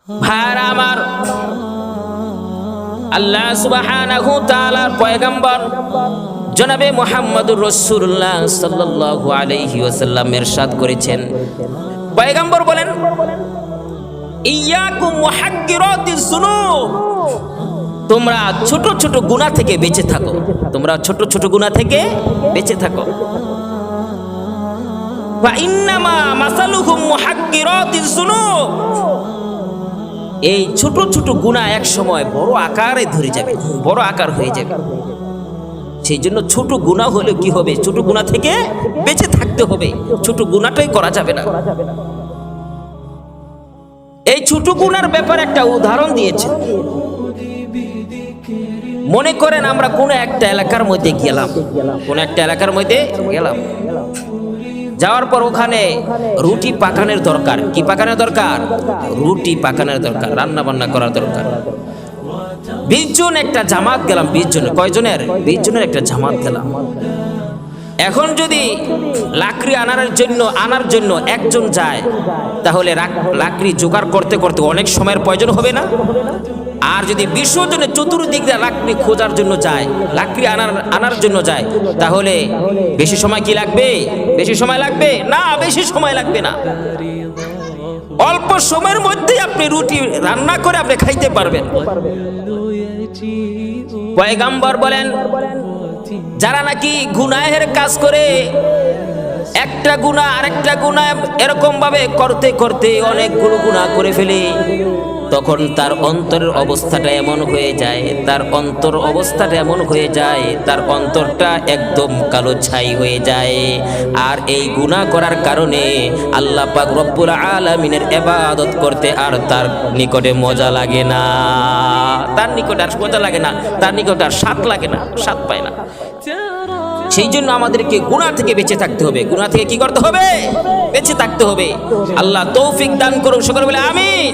ভাইরা আমার, আল্লাহ সুবহানাহু তাআলার পয়গম্বর জনাবে মুহাম্মদুর রাসূলুল্লাহ সাল্লাল্লাহু আলাইহি ওয়াসাল্লাম ইরশাদ করেছেন, পয়গম্বর বলেন, ইয়াকুম মুহাক্কিরাতিজ যুনুব, তোমরা ছোট ছোট গুনাহ থেকে বেঁচে থাকো, তোমরা ছোট ছোট গুনাহ থেকে বেঁচে থাকো। ফা ইন্নামা মাসালুহুম মুহাক্কিরাতিজ যুনুব, এই ছোট ছোট গুনাহ এক সময় বড় আকারে ধরে যাবে, বড় আকার হয়ে যাবে। সেই জন্য ছোট গুনাহ হলে কি হবে, ছোট গুনাহ থেকে বেঁচে থাকতে হবে, ছোট গুনাহটাই করা যাবে না। এই ছোট গুনার ব্যাপারে একটা উদাহরণ দিয়েছে। মনে করেন আমরা কোন একটা এলাকার মধ্যে গেলাম, কোন একটা এলাকার মধ্যে গেলাম, যাওয়ার পর ওখানে রুটি পাকানোর দরকার। কি পাকানোর দরকার? রুটি পাকানোর দরকার, রান্না বান্না করার দরকার। 20 জন একটা জামাত গেলাম, 20 জন, কয়জনের? 20 জনের একটা জামাত গেলাম। এখন যদি লাকড়ি আনার জন্য একজন যায়, তাহলে লাকড়ি জোগাড় করতে করতে অনেক সময়ের প্রয়োজন হবে না? আর যদি 20 জনে চতুর্দিক দিয়ে লাকড়ি খোঁজার জন্য যায়, লাকড়ি আনার জন্য যায়, তাহলে বেশি সময় কি লাগবে? বেশি সময় লাগবে না, বেশি সময় লাগবে না। অল্প সময়ের মধ্যে আপনি রুটি রান্না করে আপনি খাইতে পারবেন। পয়গম্বর বলেন, যারা নাকি গুনাহের কাজ করে, একটা গুনাহ আরেকটা গুনাহ এরকম ভাবে করতে করতে অনেকগুলো গুনাহ করে ফেলে, তখন তার অন্তরের অবস্থাটা এমন হয়ে যায়, তার অন্তরটা একদম কালো ছাই হয়ে যায়। আর এই গুনাহ করার কারণে আল্লাহ পাক রব্বুল আলামিনের ইবাদত করতে আর তার নিকটে মজা লাগে না, তার নিকটে আর মজা লাগে না, তার নিকটে আর স্বাদ লাগে না, স্বাদ পায় না। সেই জন্য আমাদেরকে গুনাহ থেকে বেঁচে থাকতে হবে। গুনাহ থেকে কি করতে হবে? বেঁচে থাকতে হবে। আল্লাহ তৌফিক দান করুন, সকলে বলে আমিন।